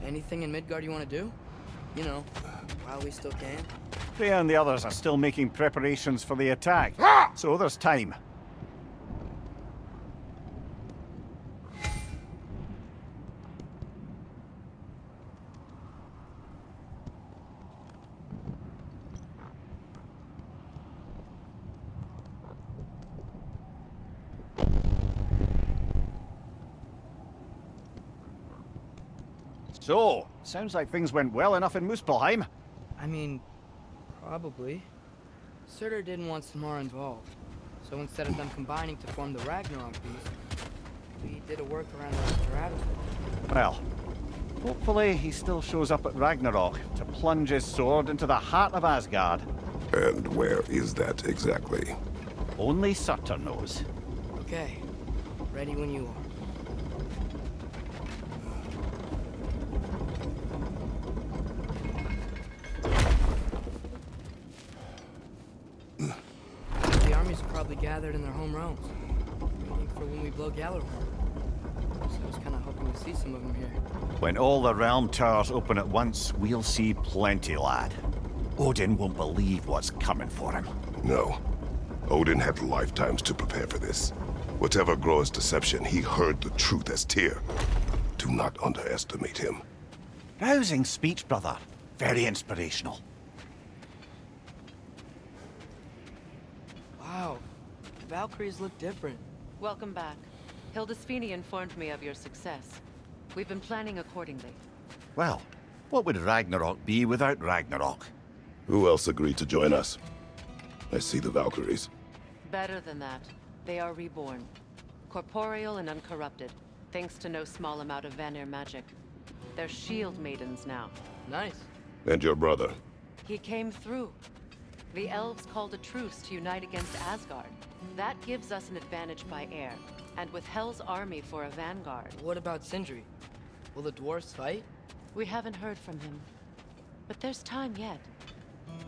Anything in Midgard you want to do? You know, while we still can. Freya and the others are still making preparations for the attack, so there's time. So, sounds like things went well enough in Muspelheim. I mean, probably. Surtur didn't want Samara involved. So instead of them combining to form the Ragnarok beast, we did a workaround with atreus. Well, hopefully he still shows up at Ragnarok to plunge his sword into the heart of Asgard. And where is that exactly? Only Surtur knows. Okay, ready when you are. The armies are probably gathered in their home realms, waiting for when we blow Gjallarhorn. So I was kind of hoping to see some of them here. When all the realm towers open at once, we'll see plenty, lad. Odin won't believe what's coming for him. No. Odin had lifetimes to prepare for this. Whatever Groa's deception, he heard the truth as Tyr. Do not underestimate him. Rousing speech, brother. Very inspirational. Wow, the Valkyries look different. Welcome back. Hildisvini informed me of your success. We've been planning accordingly. Well, what would Ragnarok be without Ragnarok? Who else agreed to join us? I see the Valkyries. Better than that. They are reborn. Corporeal and uncorrupted, thanks to no small amount of Vanir magic. They're shield maidens now. Nice. And your brother. He came through. The elves called a truce to unite against Asgard. That gives us an advantage by air, and with Hel's army for a vanguard. What about Sindri? Will the dwarves fight? We haven't heard from him. But there's time yet.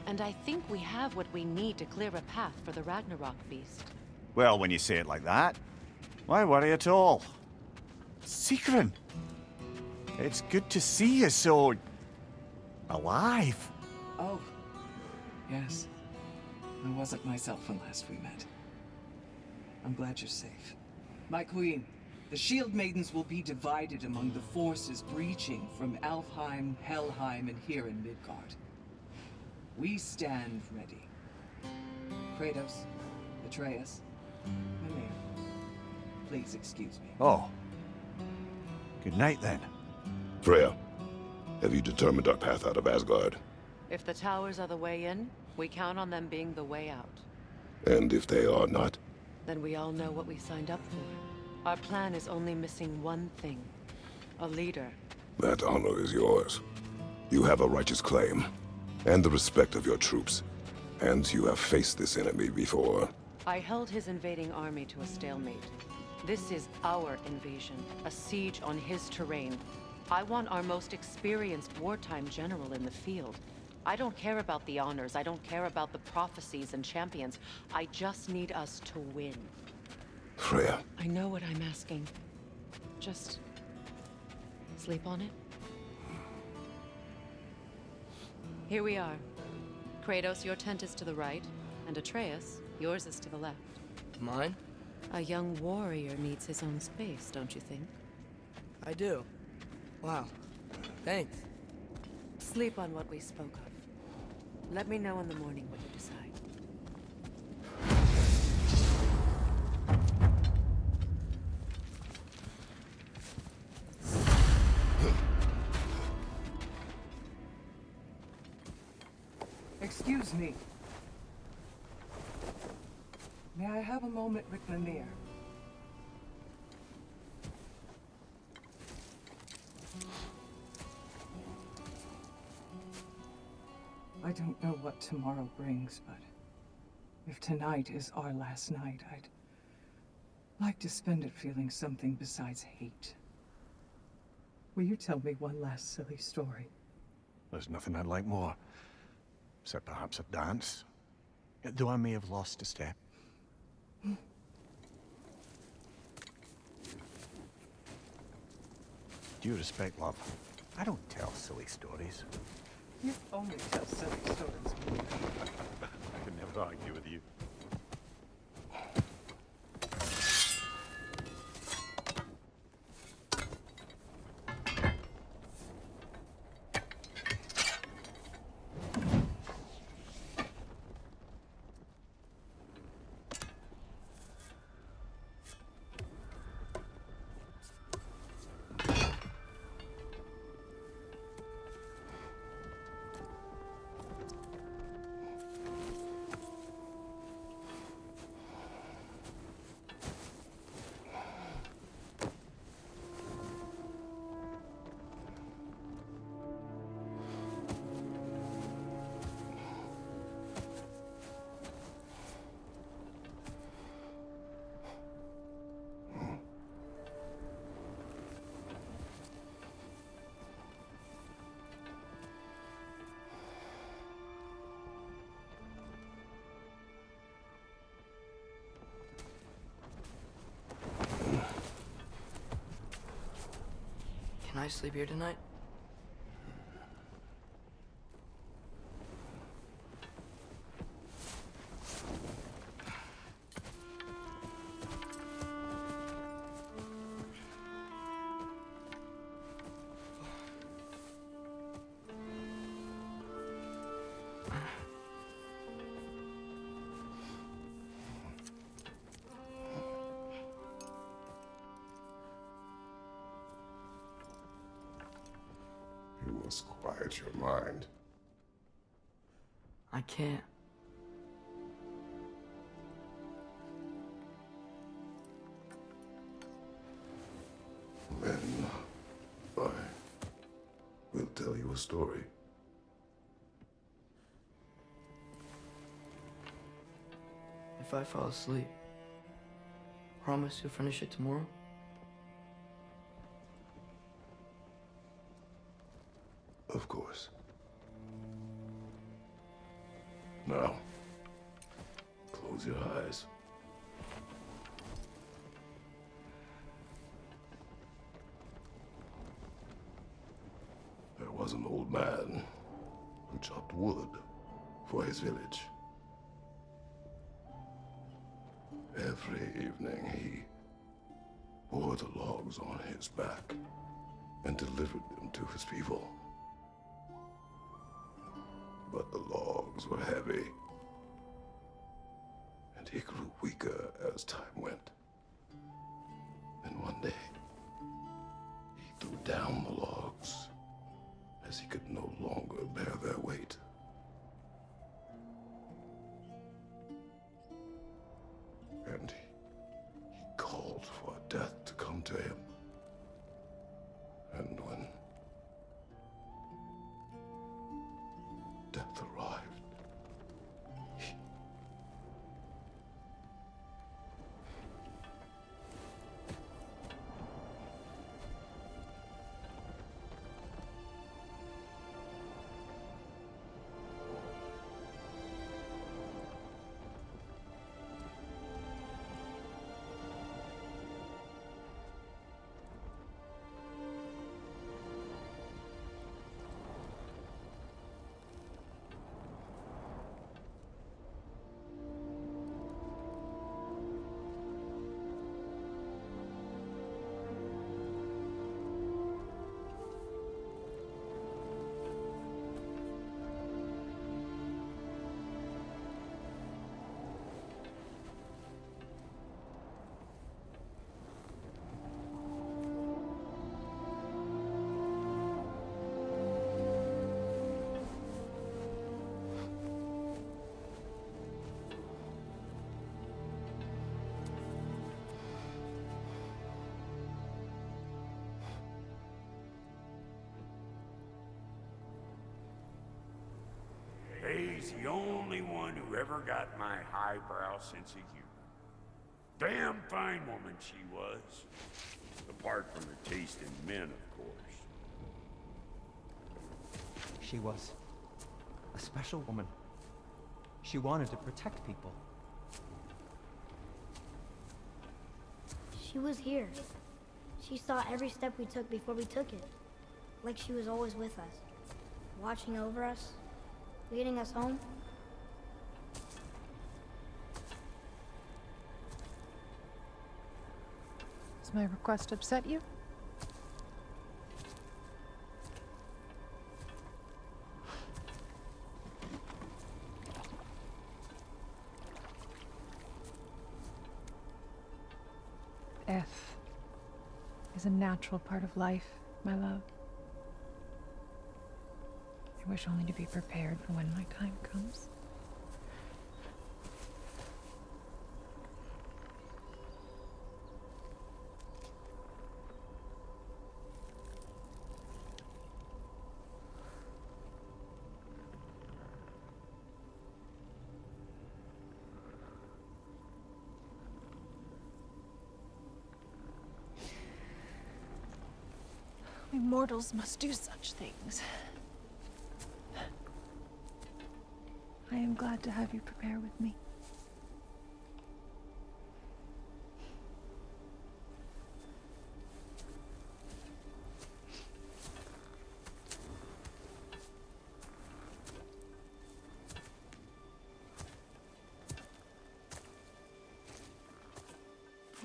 And I think we have what we need to clear a path for the Ragnarok beast. Well, when you say it like that, why worry at all? Sigrun! It's good to see you so... alive. Oh, yes. I wasn't myself when last we met. I'm glad you're safe. My queen, the Shield Maidens will be divided among the forces breaching from Alfheim, Helheim, and here in Midgard. We stand ready. Kratos, Atreus, Mimir, please excuse me. Oh. Good night, then. Freya, have you determined our path out of Asgard? If the towers are the way in, we count on them being the way out. And if they are not? Then we all know what we signed up for. Our plan is only missing one thing. A leader. That honor is yours. You have a righteous claim, and the respect of your troops. And you have faced this enemy before. I held his invading army to a stalemate. This is our invasion, a siege on his terrain. I want our most experienced wartime general in the field. I don't care about the honors, I don't care about the prophecies and champions. I just need us to win. Freya. I know what I'm asking. Just... sleep on it? Here we are. Kratos, your tent is to the right, and Atreus, yours is to the left. Mine? A young warrior needs his own space, don't you think? I do. Wow. Thanks. Sleep on what we spoke of. Let me know in the morning what you decide. Excuse me. May I have a moment with Mimir? I don't know what tomorrow brings, but if tonight is our last night, I'd like to spend it feeling something besides hate. Will you tell me one last silly story? There's nothing I'd like more. Except perhaps a dance. Though I may have lost a step. Due respect, love. I don't tell silly stories. You only tell silly stories. I can never argue with you. Can I sleep here tonight? You must quiet your mind. I can't. Then I will tell you a story. If I fall asleep, promise you'll finish it tomorrow? Of course. Now, close your eyes. There was an old man who chopped wood for his village. Every evening he bore the logs on his back and delivered them to his people. But the logs were heavy, and he grew weaker as time went. And one day, he threw down the logs as he could no longer bear their weight. And he called for death to come to him. And when death arrived, He's the only one who ever got my highbrow sense of humor. Damn fine woman she was. Apart from her taste in men, of course. She was a special woman. She wanted to protect people. She was here. She saw every step we took before we took it. like she was always with us, watching over us, leading us home. Does my request upset you? Death is a natural part of life, my love. I wish only to be prepared for when my time comes. We mortals must do such things. I am glad to have you prepare with me.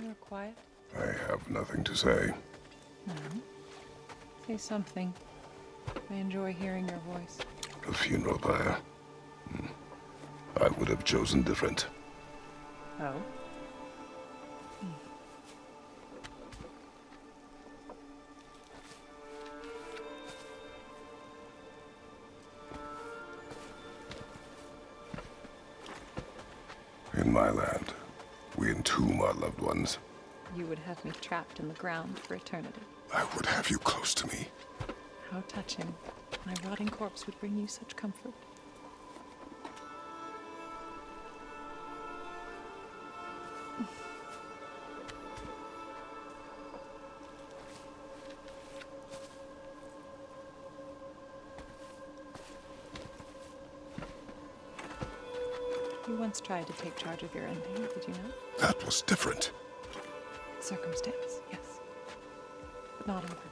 You're quiet. I have nothing to say. No. Say something. I enjoy hearing your voice. A funeral pyre. I would have chosen different. Oh? In my land, we entomb our loved ones. You would have me trapped in the ground for eternity. I would have you close to me. How touching. My rotting corpse would bring you such comfort. You once tried to take charge of your ending, did you know? That was different. Circumstance, yes. But not on purpose.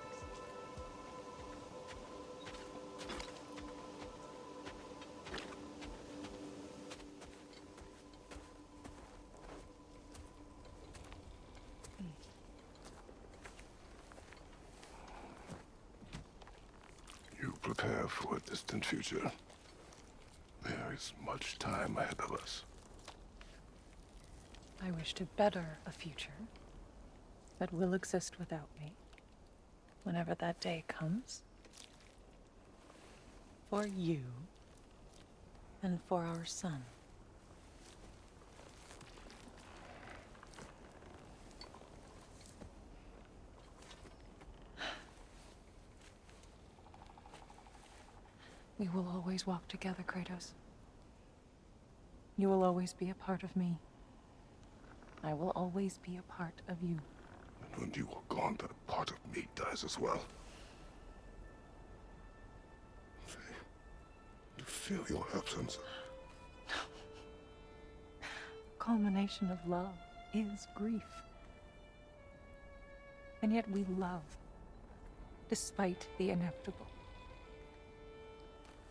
You prepare for a distant future. There is much time ahead of us. I wish to better a future that will exist without me, whenever that day comes. For you, and for our son. We will always walk together, Kratos. You will always be a part of me. I will always be a part of you. And when you are gone, that part of me dies as well. You feel your absence. Culmination of love is grief. And yet we love, despite the inevitable.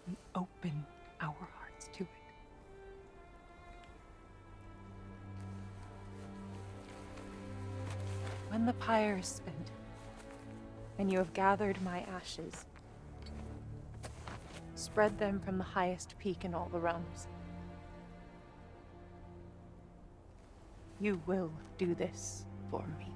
We open our hearts to it. When the pyre is spent, and you have gathered my ashes, spread them from the highest peak in all the realms. You will do this for me.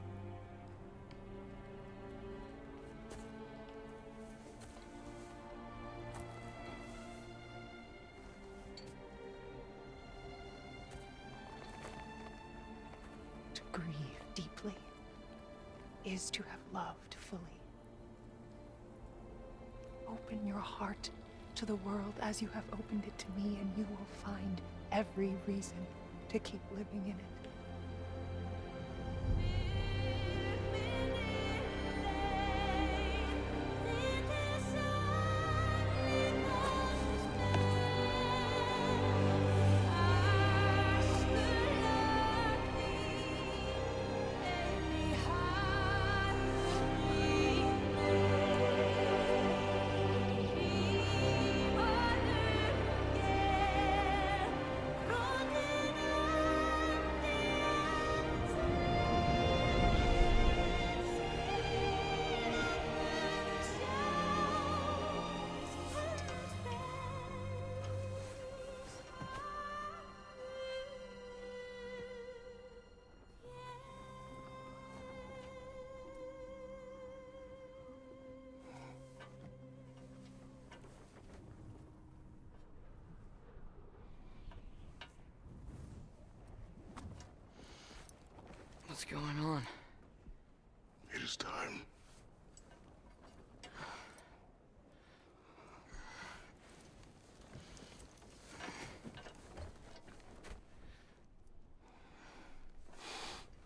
To grieve deeply is to have loved fully. Open your heart to the world as you have opened it to me, and you will find every reason to keep living in it. What's going on? It is time.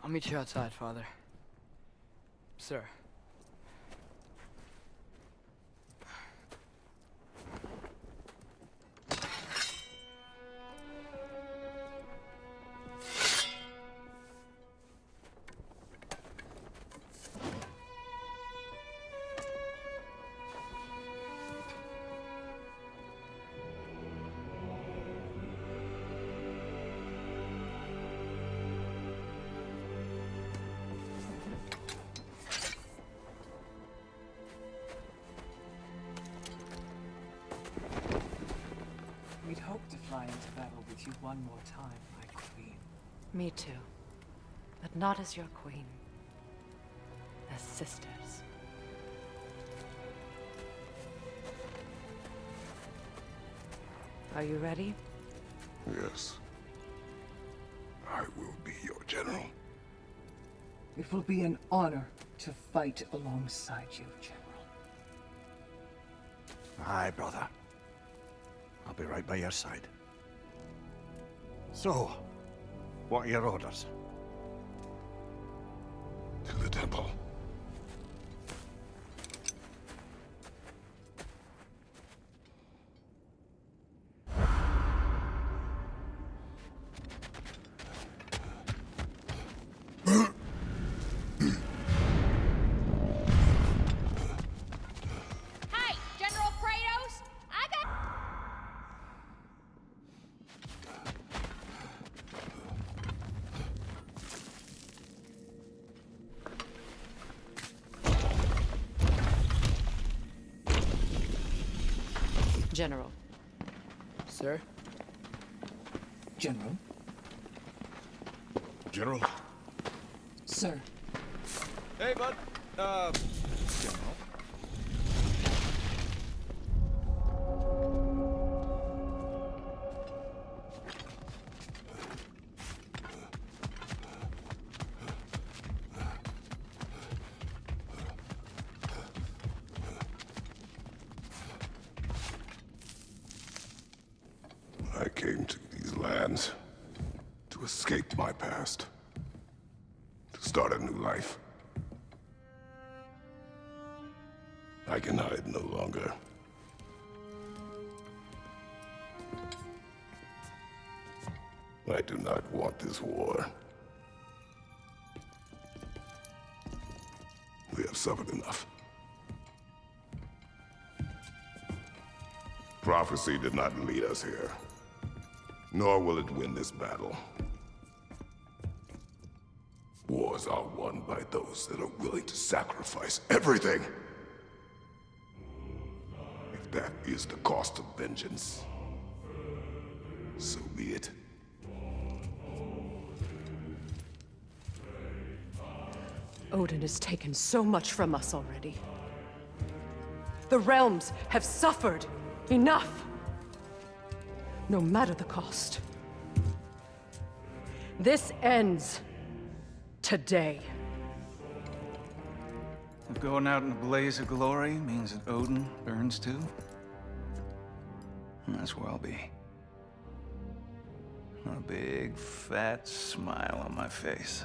I'll meet you outside, Father. Sir. We'd hoped to fly into battle with you one more time, my queen. Me too. But not as your queen. As sisters. Are you ready? Yes. I will be your general. It will be an honor to fight alongside you, General. Aye, brother. I'll be right by your side. So, what are your orders? To the temple. Hey, General Kratos! I got... General. Sir? General? General? Sir. Hey, bud. General. I came to these lands to escape my past, to start a new life. I can hide no longer. I do not want this war. We have suffered enough. Prophecy did not lead us here, nor will it win this battle. Wars are won by those that are willing to sacrifice everything. If that is the cost of vengeance, so be it. Odin has taken so much from us already. The realms have suffered enough. No matter the cost. This ends today. If going out in a blaze of glory means that Odin burns too, that's where I'll be. A big, fat smile on my face.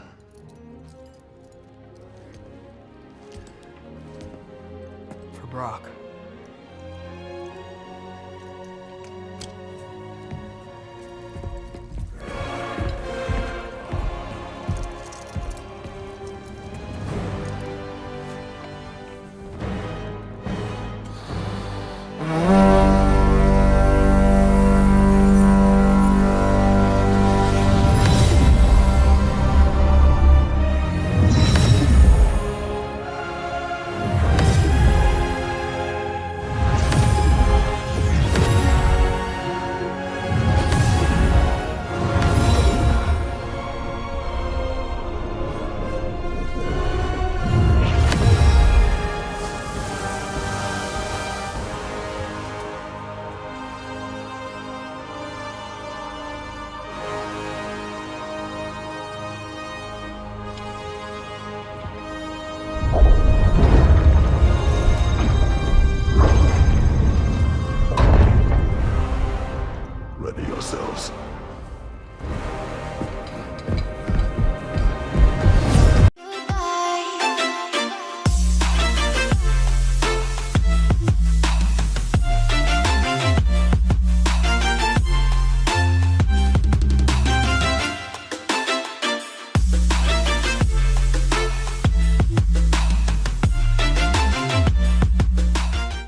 For Brock.